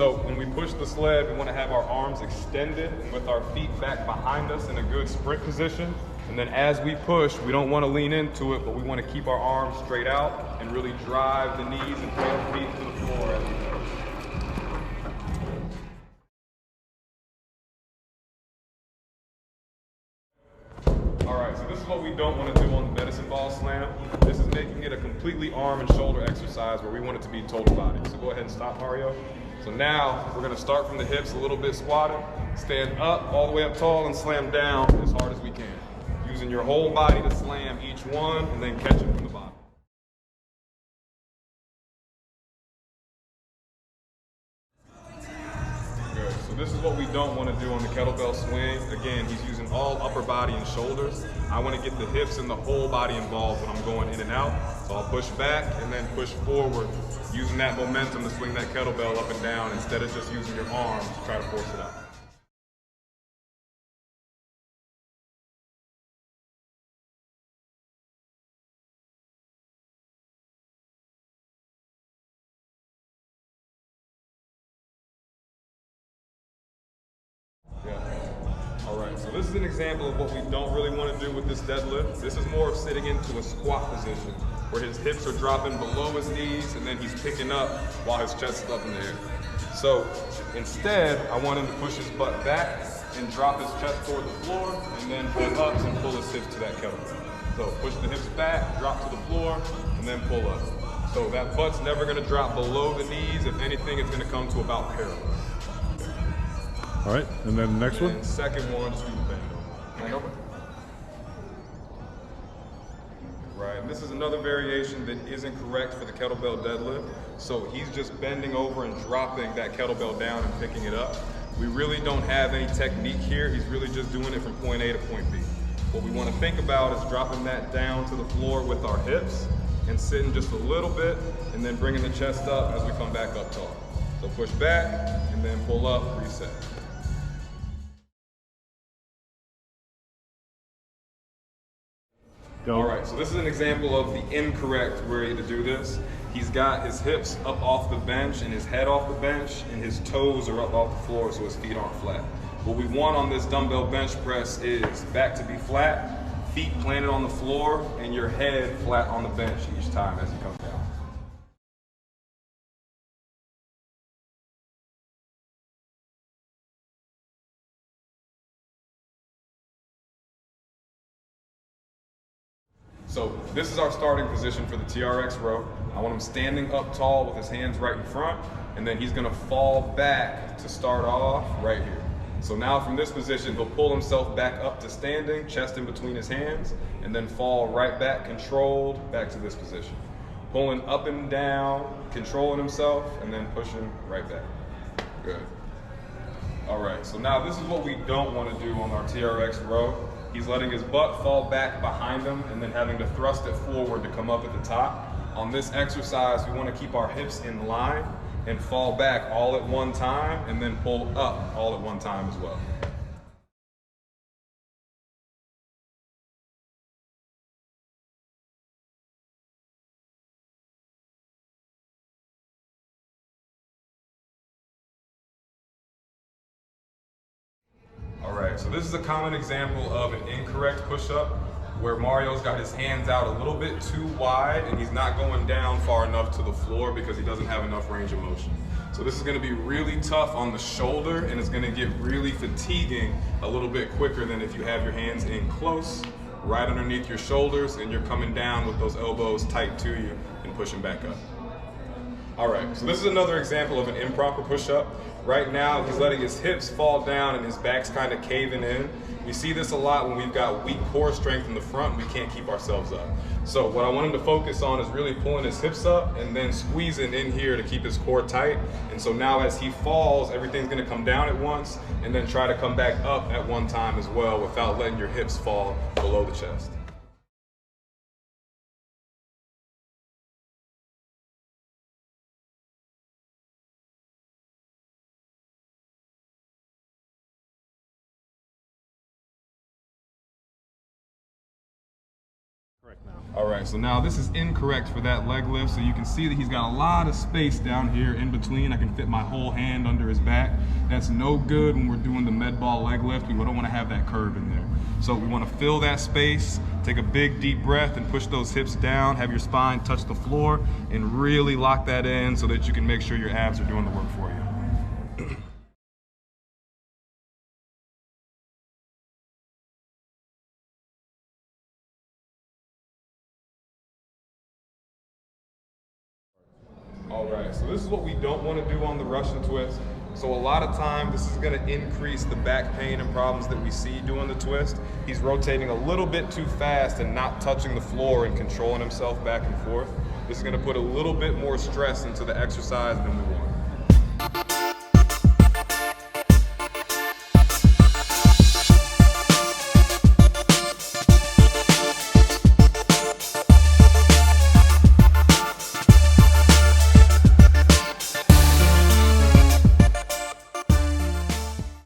So when we push the sled, we want to have our arms extended and with our feet back behind us in a good sprint position. And then as we push, we don't want to lean into it, but we want to keep our arms straight out and really drive the knees and tail feet to the floor as we push. Alright, so this is what we don't want to do on the medicine ball slam. This is making it a completely arm and shoulder exercise where we want it to be total body. So go ahead and stop, Mario. So now we're going to start from the hips a little bit squatted, stand up all the way up tall and slam down as hard as we can. Using your whole body to slam each one and then catch it from the bottom. Good. So this is what we don't want to do on the kettlebell swing. Again, he's using all upper body and shoulders. I want to get the hips and the whole body involved when I'm going in and out. So I'll push back and then push forward, using that momentum to swing that kettlebell up and down instead of just using your arms to try to force it out. Yeah. All right, so this is an example of what we don't really want to do with this deadlift. This is more of sitting into a squat position where his hips are dropping below his knees and then he's picking up while his chest is up in the air. So instead, I want him to push his butt back and drop his chest toward the floor and then pull up and pull his hips to that kettlebell. So push the hips back, drop to the floor, and then pull up. So that butt's never going to drop below the knees. If anything, it's going to come to about parallel. All right, and then the next one? Second one, just do the bend over. Bend over. Right, and this is another variation that isn't correct for the kettlebell deadlift. So he's just bending over and dropping that kettlebell down and picking it up. We really don't have any technique here. He's really just doing it from point A to point B. What we want to think about is dropping that down to the floor with our hips and sitting just a little bit and then bringing the chest up as we come back up tall. So push back and then pull up, reset. Go. All right, so this is an example of the incorrect way to do this. He's got his hips up off the bench and his head off the bench and his toes are up off the floor so his feet aren't flat. What we want on this dumbbell bench press is back to be flat, feet planted on the floor, and your head flat on the bench each time as you come down. So this is our starting position for the TRX row. I want him standing up tall with his hands right in front, and then he's gonna fall back to start off right here. So now from this position, he'll pull himself back up to standing, chest in between his hands, and then fall right back, controlled, back to this position. Pulling up and down, controlling himself, and then pushing right back. Good. All right, so now this is what we don't want to do on our TRX row. He's letting his butt fall back behind him and then having to thrust it forward to come up at the top. On this exercise, we want to keep our hips in line and fall back all at one time and then pull up all at one time as well. All right, so this is a common example of an incorrect push-up where Mario's got his hands out a little bit too wide and he's not going down far enough to the floor because he doesn't have enough range of motion. So this is going to be really tough on the shoulder and it's going to get really fatiguing a little bit quicker than if you have your hands in close, right underneath your shoulders, and you're coming down with those elbows tight to you and pushing back up. All right, so this is another example of an improper push-up. Right now, he's letting his hips fall down and his back's kind of caving in. We see this a lot when we've got weak core strength in the front and we can't keep ourselves up. So what I want him to focus on is really pulling his hips up and then squeezing in here to keep his core tight. And so now as he falls, everything's gonna come down at once and then try to come back up at one time as well without letting your hips fall below the chest. Correct now. All right, so now this is incorrect for that leg lift. So you can see that he's got a lot of space down here in between. I can fit my whole hand under his back. That's no good when we're doing the med ball leg lift. We don't want to have that curve in there. So we want to fill that space, take a big deep breath and push those hips down, have your spine touch the floor and really lock that in so that you can make sure your abs are doing the work for you. All right, so this is what we don't want to do on the Russian twist. So a lot of time, this is going to increase the back pain and problems that we see doing the twist. He's rotating a little bit too fast and not touching the floor and controlling himself back and forth. This is going to put a little bit more stress into the exercise than we want.